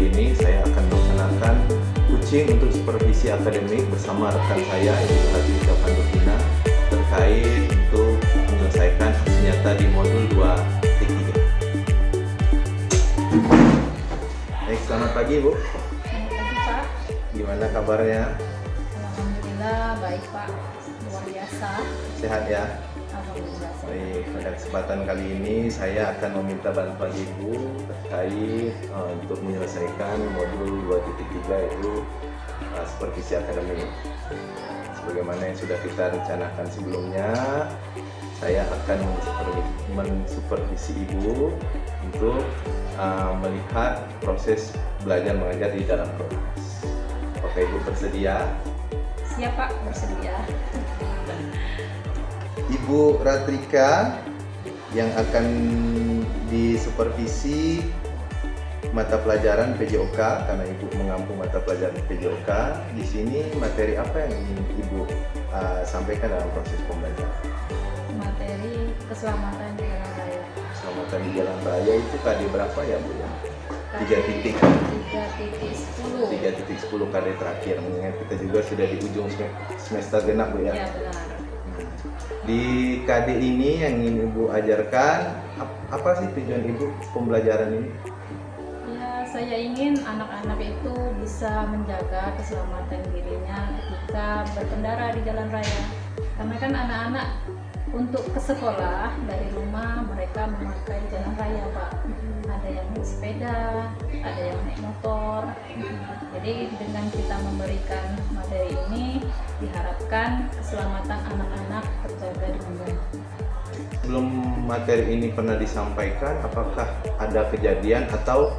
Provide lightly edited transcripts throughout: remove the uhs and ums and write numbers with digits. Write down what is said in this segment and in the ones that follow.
kali ini saya akan melaksanakan coaching untuk supervisi akademik bersama rekan saya Ibu Hadijah Pandurina terkait untuk menyelesaikan aksi nyata di modul 2.3. Baik, selamat pagi Bu. Selamat pagi Pak. Gimana kabarnya? Alhamdulillah baik Pak, luar biasa. Sehat ya? Alhamdulillah sehat. Baik, pada kesempatan kali ini saya akan meminta bantuan Ibu terkait untuk menyelesaikan modul 2.3 yaitu supervisi akademik. Sebagaimana yang sudah kita rencanakan sebelumnya, saya akan mensupervisi Ibu untuk melihat proses belajar mengajar di dalam kelas. Apakah Ibu bersedia? Siap Pak, bersedia. Ibu Ratrika yang akan disupervisi mata pelajaran PJOK karena Ibu mengampu mata pelajaran PJOK. Di sini materi apa yang ingin Ibu sampaikan dalam proses pembelajaran? Materi keselamatan di jalan raya. Keselamatan di jalan raya itu KD berapa ya Bu ya? 3.10 KD terakhir, mengingat kita juga sudah di ujung semester genap Bu ya? Ya benar. Di KD ini yang ingin Ibu ajarkan, apa sih tujuan Ibu pembelajaran ini? Ya, saya ingin anak-anak itu bisa menjaga keselamatan dirinya ketika berkendara di jalan raya. Karena kan anak-anak untuk ke sekolah dari rumah mereka memakai jalan raya Pak. Ada yang naik sepeda, ada yang naik motor. Jadi dengan kita memberikan materi ini diharapkan keselamatan anak-anak terjaga dengan baik. Sebelum materi ini pernah disampaikan, apakah ada kejadian atau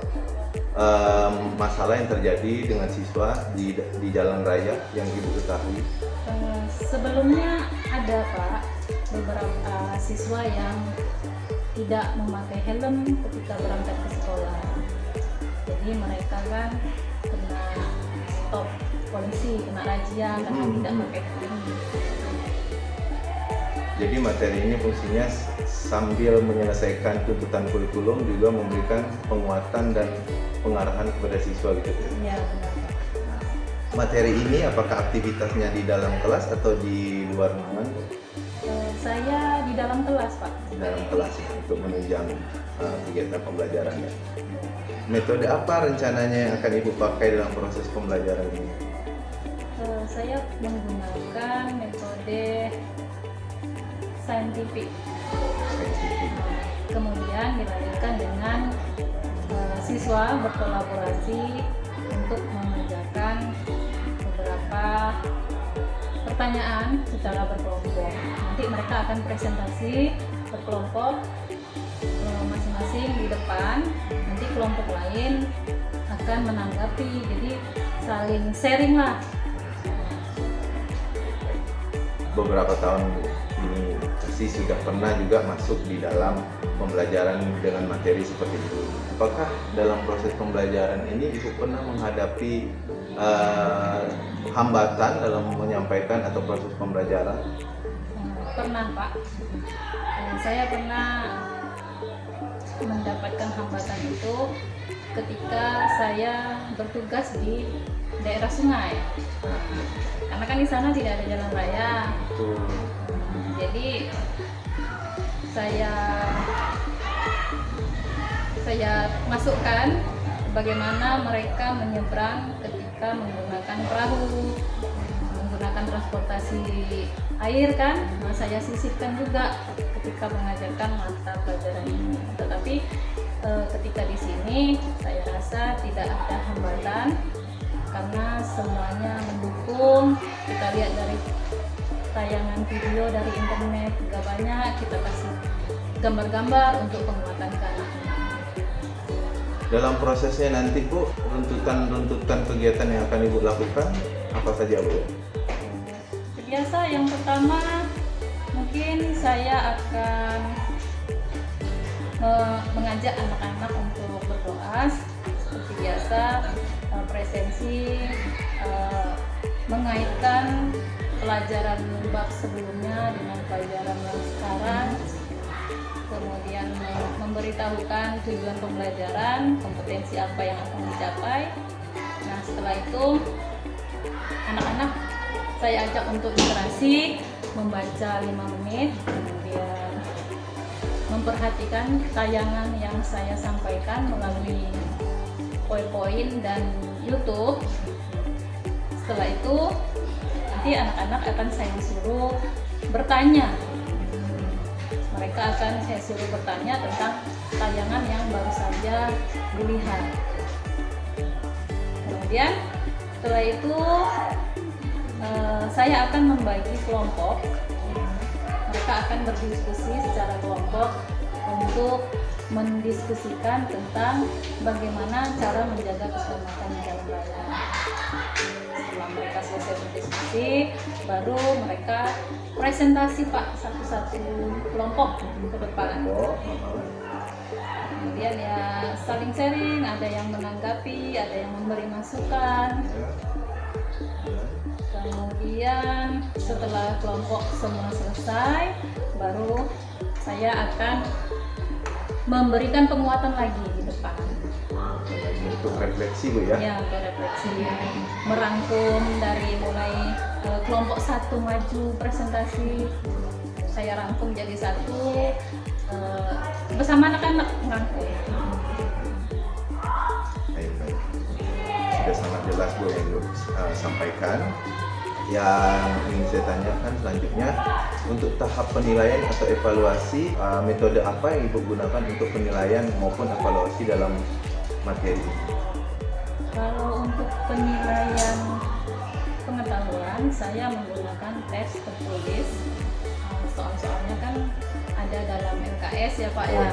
masalah yang terjadi dengan siswa di jalan raya yang Ibu ketahui? Sebelumnya ada Pak, beberapa siswa yang tidak memakai helm ketika berangkat ke sekolah. Jadi mereka kan kena stop polisi, kena razia karena tidak pakai helm. Jadi materi ini fungsinya sambil menyelesaikan tuntutan kurikulum juga memberikan penguatan dan pengarahan kepada siswa gitu. Ya benar. Materi ini apakah aktivitasnya di dalam kelas atau di luar ruangan? Saya di dalam kelas Pak. Di dalam kelas ya, untuk menunjang kegiatan pembelajarannya. Metode apa rencananya yang akan Ibu pakai dalam proses pembelajaran ini? Saya menggunakan metode saintifik. Kemudian dilanjutkan dengan siswa berkolaborasi untuk mengerjakan beberapa pertanyaan secara berkelompok. Nanti mereka akan presentasi berkelompok masing-masing di depan. Nanti kelompok lain akan menanggapi. Jadi saling sharing lah. Beberapa tahun ini pasti sudah pernah juga masuk di dalam pembelajaran dengan materi seperti itu. Apakah dalam proses pembelajaran ini Ibu pernah menghadapi hambatan dalam menyampaikan atau proses pembelajaran? Pernah Pak. Saya pernah mendapatkan hambatan itu ketika saya bertugas di daerah sungai. Karena kan di sana tidak ada jalan raya. Jadi saya masukkan bagaimana mereka menyeberang ketika menggunakan perahu, menggunakan transportasi air kan. Nah, saya sisipkan juga ketika mengajarkan mata pelajaran ini. Tetapi ketika di sini saya rasa tidak ada hambatan karena semuanya mendukung. Kita lihat dari tayangan video dari internet juga banyak, kita kasih gambar-gambar untuk penguatan ke anak-anak. Dalam prosesnya nanti Bu, runtutan kegiatan yang akan Ibu lakukan apa saja Bu? Biasa yang pertama mungkin saya akan mengajak anak-anak untuk berdoa seperti biasa, presensi, mengaitkan pelajaran bab sebelumnya dengan pelajaran yang sekarang. kemudian memberitahukan tujuan pembelajaran, kompetensi apa yang akan dicapai. Nah, setelah itu anak-anak saya ajak untuk literasi, membaca 5 menit, kemudian memperhatikan tayangan yang saya sampaikan melalui PowerPoint dan YouTube. Setelah itu nanti anak-anak akan saya suruh bertanya. Mereka akan saya suruh bertanya tentang tayangan yang baru saja dilihat. Kemudian setelah itu saya akan membagi kelompok. Mereka akan berdiskusi secara kelompok untuk mendiskusikan tentang bagaimana cara menjaga keselamatan di jalan raya. Setelah mereka selesai berdiskusi, baru mereka presentasi Pak satu-satu kelompok ke depan. Kemudian ya saling sharing, ada yang menanggapi, ada yang memberi masukan. Kemudian setelah kelompok semua selesai, baru saya akan memberikan penguatan lagi di depan. Untuk refleksi Bu ya? Ya, untuk refleksi. Merangkum dari mulai kelompok 1 maju presentasi, saya rangkum jadi satu, bersama anak-anak merangkum. Baik. Sudah sangat jelas Bu yang Ibu sampaikan. Yang ingin saya tanyakan selanjutnya, untuk tahap penilaian atau evaluasi, metode apa yang Ibu gunakan untuk penilaian maupun evaluasi dalam materi? Kalau untuk penilaian pengetahuan, saya menggunakan tes tertulis. Soal-soalnya kan ada dalam LKS ya Pak ya.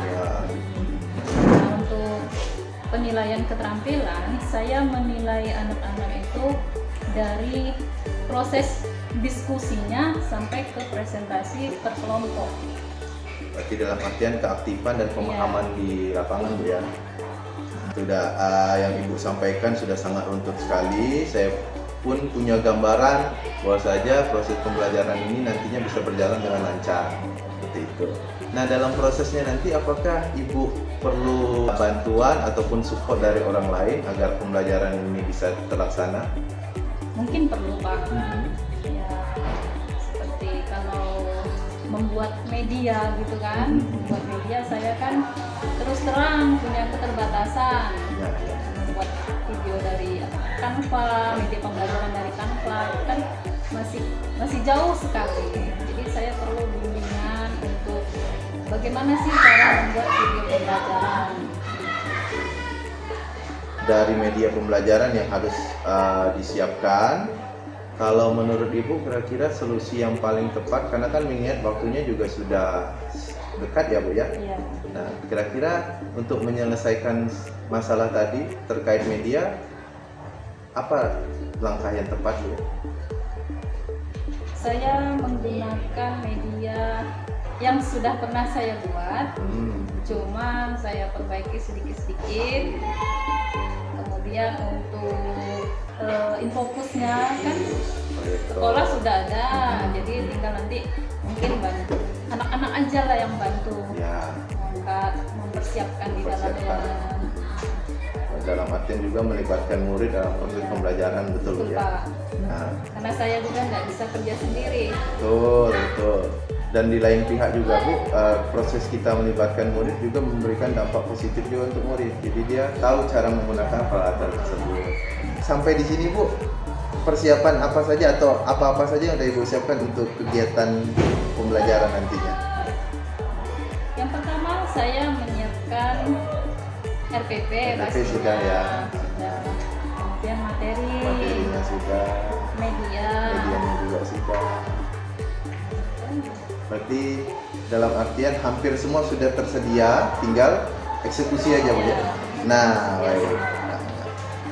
Nah, untuk penilaian keterampilan, saya menilai anak-anak itu dari proses diskusinya sampai ke presentasi per kelompok. Berarti dalam artian keaktifan dan pemahaman di lapangan Bu ya. Sudah yang Ibu sampaikan sudah sangat runtut sekali. Saya pun punya gambaran bahwa saja proses pembelajaran ini nantinya bisa berjalan dengan lancar. Seperti itu. Nah, dalam prosesnya nanti apakah Ibu perlu bantuan ataupun support dari orang lain agar pembelajaran ini bisa terlaksana? Mungkin perlu Pak. Ya, seperti kalau membuat media gitu kan, membuat media saya kan terus terang punya keterbatasan. Membuat video dari Canva, media pembelajaran dari Canva kan masih jauh sekali. Jadi saya perlu bimbingan untuk bagaimana sih cara membuat video pembelajaran. Dari media pembelajaran yang harus disiapkan, kalau menurut Ibu kira-kira solusi yang paling tepat, karena kan mengingat waktunya juga sudah dekat ya Bu ya? Iya. Nah, kira-kira untuk menyelesaikan masalah tadi terkait media, apa langkah yang tepat Bu? Saya menggunakan media yang sudah pernah saya buat, cuma saya perbaiki sedikit-sedikit. Kemudian untuk infocusnya kan sekolah sudah ada, jadi tinggal nanti mungkin bantu anak-anak aja lah yang bantu mengangkat, mempersiapkan di dalam artian juga melibatkan murid dalam proses pembelajaran, betul ya? Pak. Nah, karena saya juga nggak bisa kerja sendiri. Betul. Dan di lain pihak juga Bu, proses kita melibatkan murid juga memberikan dampak positif juga untuk murid. Jadi dia tahu cara menggunakan peralatan tersebut. Sampai di sini Bu, persiapan apa saja atau apa-apa saja yang sudah Ibu siapkan untuk kegiatan pembelajaran nantinya? Yang pertama saya menyiapkan RPP sudah ya. Sudah. Kemudian Materinya sudah. Medianya juga sudah. Berarti dalam artian hampir semua sudah tersedia, tinggal eksekusi aja Bu ya. Nah, baik.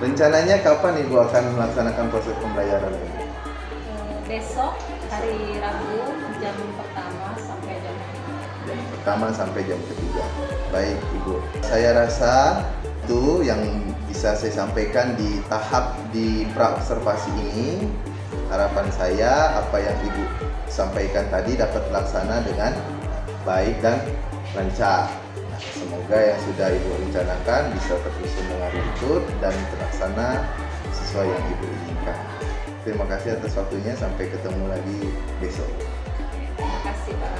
Rencananya kapan Ibu akan melaksanakan proses pembelajaran ini? Besok hari Rabu jam pertama sampai jam 3. Jam pertama sampai jam ketiga. Baik Ibu. Saya rasa itu yang bisa saya sampaikan di tahap di pra-observasi ini. Harapan saya apa yang Ibu sampaikan tadi dapat terlaksana dengan baik dan lancar. Nah, semoga yang sudah Ibu rencanakan bisa tersusun dengan luntur dan terlaksana sesuai yang Ibu inginkan. Terima kasih atas waktunya, sampai ketemu lagi besok. Terima kasih Pak.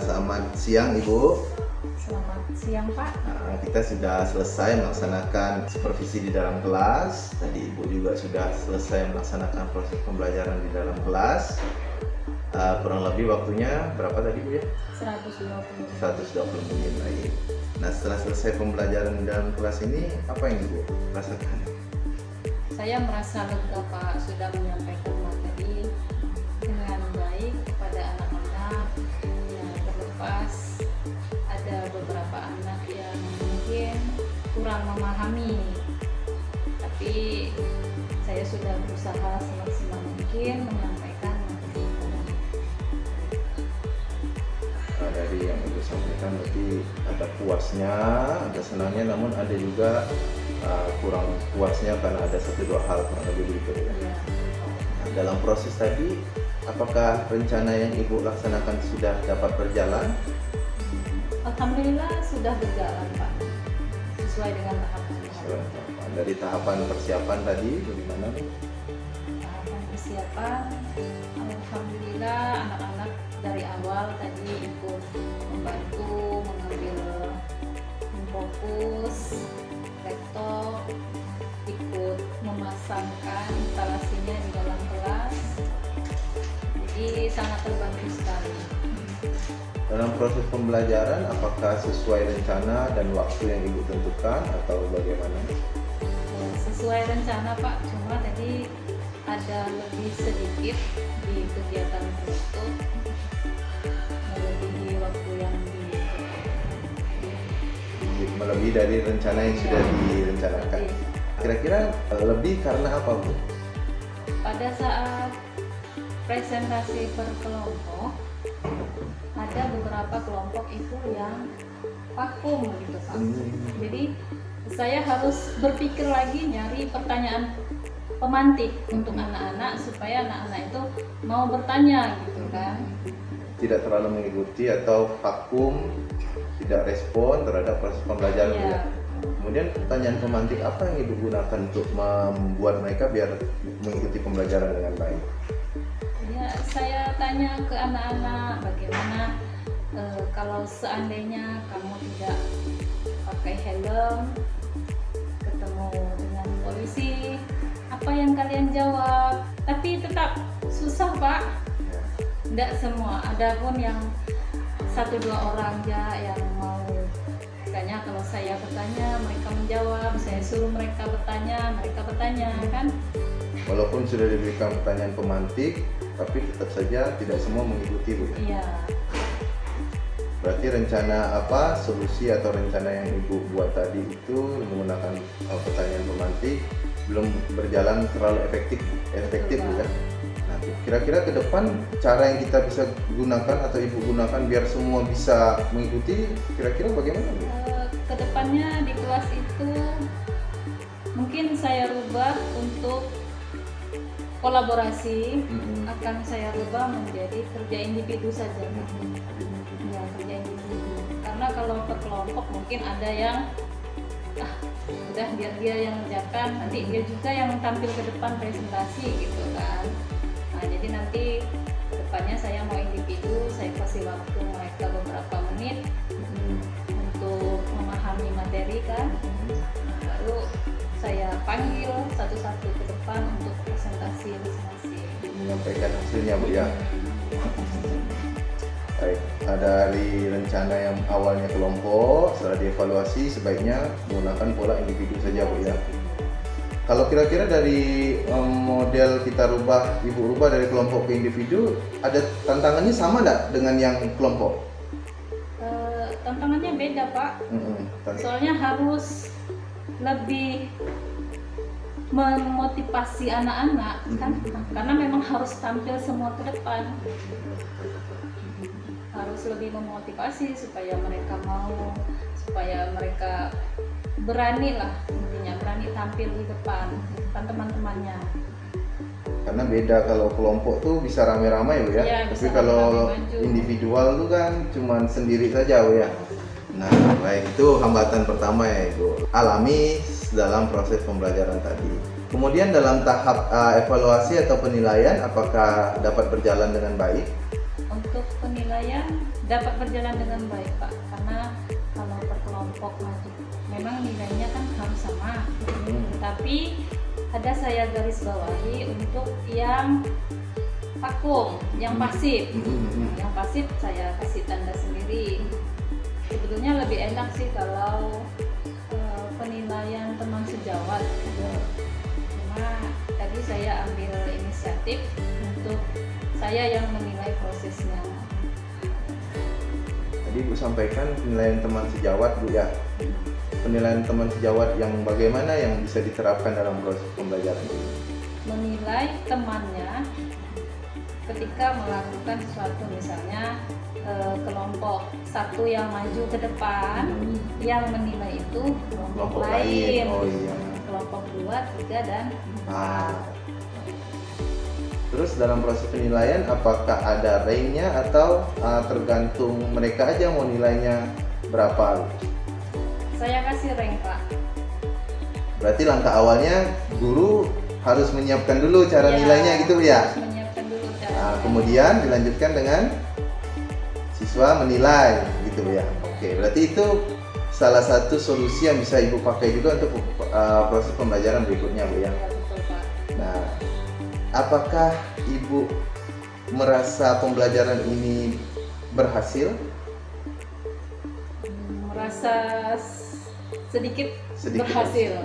Selamat siang Ibu. Selamat siang Pak. Nah, kita sudah selesai melaksanakan supervisi di dalam kelas. Tadi Ibu juga sudah selesai melaksanakan proses pembelajaran di dalam kelas. Kurang lebih waktunya berapa tadi Bu ya? 120. 120 menit lagi. Nah, setelah selesai pembelajaran di dalam kelas ini, apa yang Ibu rasakan? Saya merasa lega Pak, sudah menyampaikan materi dengan baik kepada anak-anak yang terlepas. Ada beberapa anak yang mungkin kurang memahami, tapi saya sudah berusaha semaksimal mungkin menyampaikan materi kepada mereka. Dari yang Ibu sampaikan berarti ada puasnya, ada senangnya, namun ada juga kurang puasnya karena ada satu dua hal kurang lebih begitu ya. Ya. Nah, dalam proses tadi, apakah rencana yang Ibu laksanakan sudah dapat berjalan? Alhamdulillah sudah berjalan Pak, sesuai dengan tahapan. Dari tahapan persiapan tadi bagaimana? Tahapan persiapan, alhamdulillah anak-anak dari awal tadi ikut membantu mengambil fokus, laptop, ikut memasangkan instalasinya di dalam kelas, jadi sangat terbantu sekali. Dalam proses pembelajaran, apakah sesuai rencana dan waktu yang Ibu tentukan atau bagaimana? Ya, sesuai rencana Pak, cuma tadi ada lebih sedikit di kegiatan foto, melebihi waktu yang Melebihi dari rencana yang sudah direncanakan. Kira-kira lebih karena apa Bu? pada saat presentasi per kelompok, ada beberapa kelompok itu yang vakum gitu Pak. Jadi saya harus berpikir lagi nyari pertanyaan pemantik untuk anak-anak supaya anak-anak itu mau bertanya gitu kan. Tidak terlalu mengikuti atau vakum, tidak respon terhadap proses pembelajaran. Iya. Ya. Kemudian pertanyaan pemantik apa yang Ibu gunakan untuk membuat mereka biar mengikuti pembelajaran dengan baik? Ya, saya tanya ke anak-anak bagaimana kalau seandainya kamu tidak pakai helm, ketemu dengan polisi, apa yang kalian jawab? Tapi tetap susah Pak, tidak semua. Ada pun yang 1-2 orang aja yang mau tanya. Kalau saya bertanya, mereka menjawab. Saya suruh mereka bertanya kan? Walaupun sudah diberikan pertanyaan pemantik, tapi tetap saja tidak semua mengikuti Bu. Iya. Berarti rencana apa, solusi atau rencana yang Ibu buat tadi itu menggunakan pertanyaan pemantik belum berjalan terlalu efektif Bu ya. Nah, kira-kira ke depan cara yang kita bisa gunakan atau Ibu gunakan biar semua bisa mengikuti, kira-kira bagaimana Bu? Kedepannya di kelas itu mungkin saya rubah untuk kolaborasi, akan saya rubah menjadi kerja individu saja. Ya, kerja individu. Karena kalau per kelompok mungkin ada yang udah biar dia yang ngerjakan, nanti dia juga yang tampil ke depan presentasi gitu kan. Nah, jadi nanti kedepannya saya mau individu, saya kasih waktu mereka beberapa menit untuk memahami materi kan. Lalu saya panggil satu-satu ke depan untuk presentasi masing-masing. Menyampaikan hasilnya Bu ya. Baik, dari rencana yang awalnya kelompok, setelah dievaluasi sebaiknya menggunakan pola individu saja Bu ya. Kalau kira-kira dari model kita ibu rubah dari kelompok ke individu, ada tantangannya sama nggak dengan yang kelompok? Tantangannya beda Pak. Soalnya harus lebih memotivasi anak-anak kan, karena memang harus tampil semua ke depan. Harus lebih memotivasi supaya mereka mau, supaya mereka berani lah, intinya berani tampil di depan teman-temannya. Karena beda, kalau kelompok tuh bisa rame-rame ya, Ya, tapi bisa kalau rame-rame maju. individual tuh kan cuman sendiri saja ya. Nah, baik, itu hambatan pertama ya Ibu alami dalam proses pembelajaran tadi. Kemudian dalam tahap evaluasi atau penilaian, apakah dapat berjalan dengan baik? Untuk penilaian dapat berjalan dengan baik Pak, karena kalau per kelompok maju memang nilainya kan harus sama. Tapi ada saya garis bawahi untuk yang vakum, yang pasif. Yang pasif saya kasih tanda sendiri. Sebetulnya lebih enak sih kalau penilaian teman sejawat. Cuma tadi saya ambil inisiatif untuk saya yang menilai prosesnya. Tadi Ibu sampaikan penilaian teman sejawat Bu ya. Penilaian teman sejawat yang bagaimana yang bisa diterapkan dalam proses pembelajaran ini? Menilai temannya ketika melakukan sesuatu, misalnya kelompok satu yang maju ke depan, yang menilai itu kelompok lain. Oh iya. Kelompok 2, 3, dan 4. Terus dalam proses penilaian apakah ada range-nya atau tergantung mereka aja mau nilainya berapa? Saya kasih rank Pak. Berarti langkah awalnya guru harus menyiapkan dulu cara Ya, nilainya gitu ya. harus menyiapkan dulu cara Nah, nilai. kemudian dilanjutkan dengan siswa menilai gitu ya. Oke, berarti itu salah satu solusi yang bisa Ibu pakai juga untuk proses pembelajaran berikutnya Bu ya. Ya, betul Pak. Nah, apakah Ibu merasa pembelajaran ini berhasil? Merasa sedikit berhasil.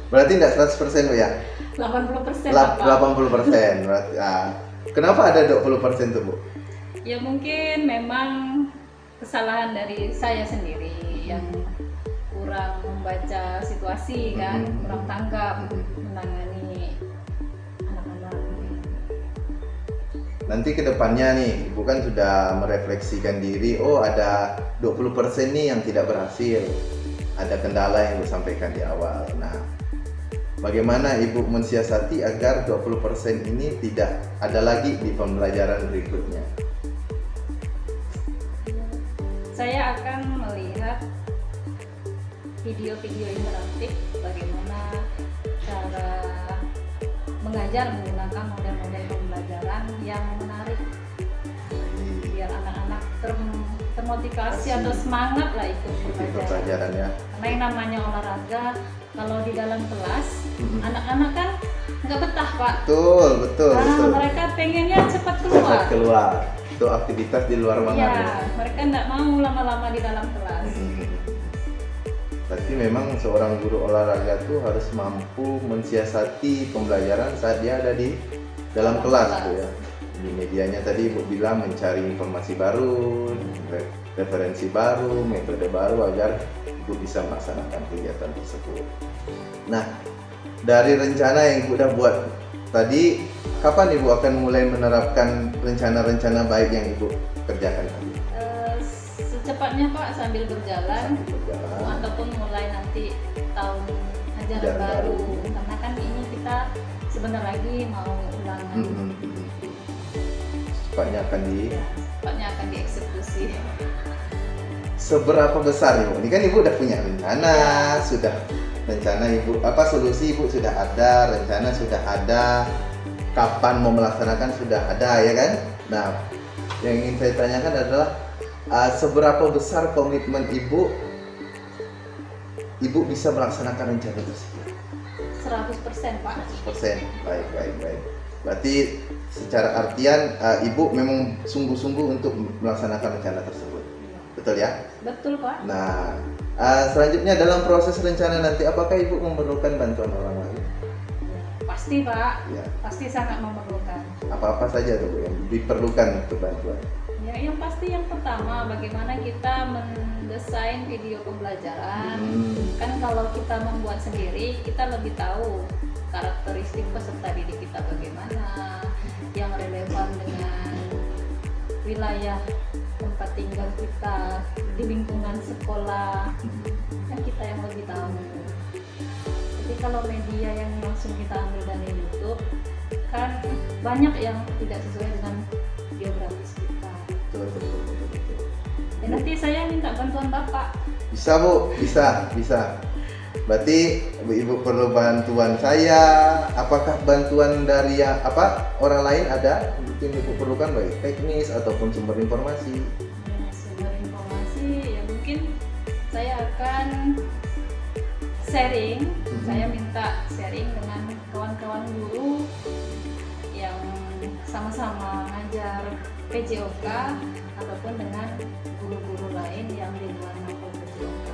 Berarti tidak 100% Bu ya? 80% Pak. 80%. Berarti, kenapa ada 20% tuh Bu? Ya mungkin memang kesalahan dari saya sendiri yang kurang membaca situasi kan, kurang tanggap menangani anak-anak. Nanti ke depannya nih, Ibu kan sudah merefleksikan diri, oh ada 20% nih yang tidak berhasil. Ada kendala yang disampaikan di awal. Nah, bagaimana Ibu mensiasati agar 20% ini tidak ada lagi di pembelajaran berikutnya? Saya akan melihat video-video interaktif bagaimana cara mengajar menggunakan model-model pembelajaran yang menarik biar anak-anak termotivasi atau semangat lah ikut Pembelajaran ya. Karena yang namanya olahraga kalau di dalam kelas anak-anak kan nggak betah Pak. Betul. Mereka pengennya cepat keluar. Itu aktivitas di luar ruangan. Ya, mereka nggak mau lama-lama di dalam kelas. Berarti memang seorang guru olahraga tuh harus mampu mensiasati pembelajaran saat dia ada di dalam kelas tuh ya. Di medianya tadi Ibu bilang mencari informasi baru, referensi baru, metode baru agar Ibu bisa melaksanakan kegiatan tersebut. Nah, dari rencana yang Ibu udah buat tadi, kapan Ibu akan mulai menerapkan rencana-rencana baik yang Ibu kerjakan tadi? Secepatnya Pak, sambil berjalan. Ataupun mulai nanti tahun ajaran baru. Karena kan ini kita sebentar lagi mau ulangan. Cepatnya akan dieksekusi. Seberapa besar Ibu? Ini kan Ibu udah punya rencana, sudah rencana Ibu, solusi Ibu sudah ada, rencana sudah ada, kapan mau melaksanakan sudah ada ya kan? Nah, yang ingin saya tanyakan adalah seberapa besar komitmen Ibu bisa melaksanakan rencana tersebut? 100% Pak. 100%. Baik. Berarti secara artian Ibu memang sungguh-sungguh untuk melaksanakan rencana tersebut. betul ya? Betul Pak. Nah, selanjutnya dalam proses rencana nanti, apakah Ibu memerlukan bantuan orang lain? Pasti Pak, Ya, pasti sangat memerlukan. apa-apa saja tuh Bu yang diperlukan untuk bantuan? Ya, yang pasti yang pertama bagaimana kita mendesain video pembelajaran. Kan kalau kita membuat sendiri, kita lebih tahu karakteristik peserta didik kita bagaimana, yang relevan dengan wilayah tempat tinggal kita, di lingkungan sekolah, kan kita yang lebih tahu. Jadi kalau media yang langsung kita ambil dari YouTube, kan banyak yang tidak sesuai dengan geografis kita. Betul. Ya, nanti saya minta bantuan Bapak. Bisa Bu, bisa. Berarti Ibu perlu bantuan saya. Apakah bantuan dari orang lain ada? Mungkin Ibu perlukan baik teknis ataupun sumber informasi. Ya, sumber informasi ya mungkin saya akan sharing. Saya minta sharing dengan kawan-kawan guru yang sama-sama ngajar PJOK ataupun dengan guru-guru lain yang di luar mapel PJOK.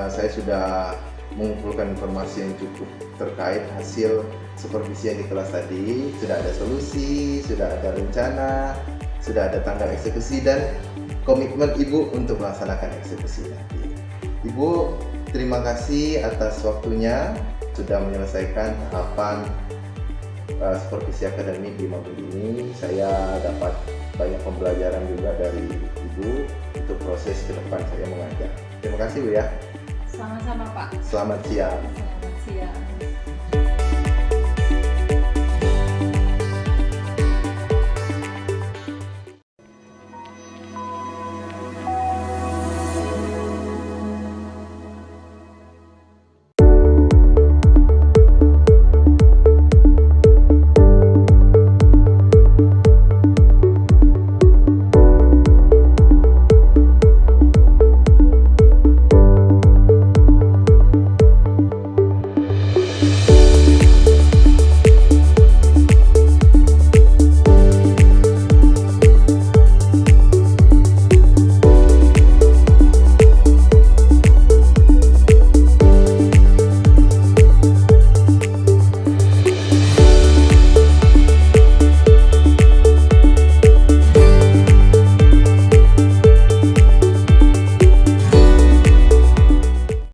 Saya sudah mengumpulkan informasi yang cukup terkait hasil supervisi yang di kelas tadi. Sudah ada solusi, sudah ada rencana, sudah ada tanggal eksekusi dan komitmen Ibu untuk melaksanakan eksekusi nanti. Ibu, terima kasih atas waktunya sudah menyelesaikan tahapan supervisi akademik di modul ini. Saya dapat banyak pembelajaran juga dari Ibu untuk proses ke depan saya mengajar. Terima kasih Bu ya. Sama-sama Pak. Selamat siang. Selamat siang.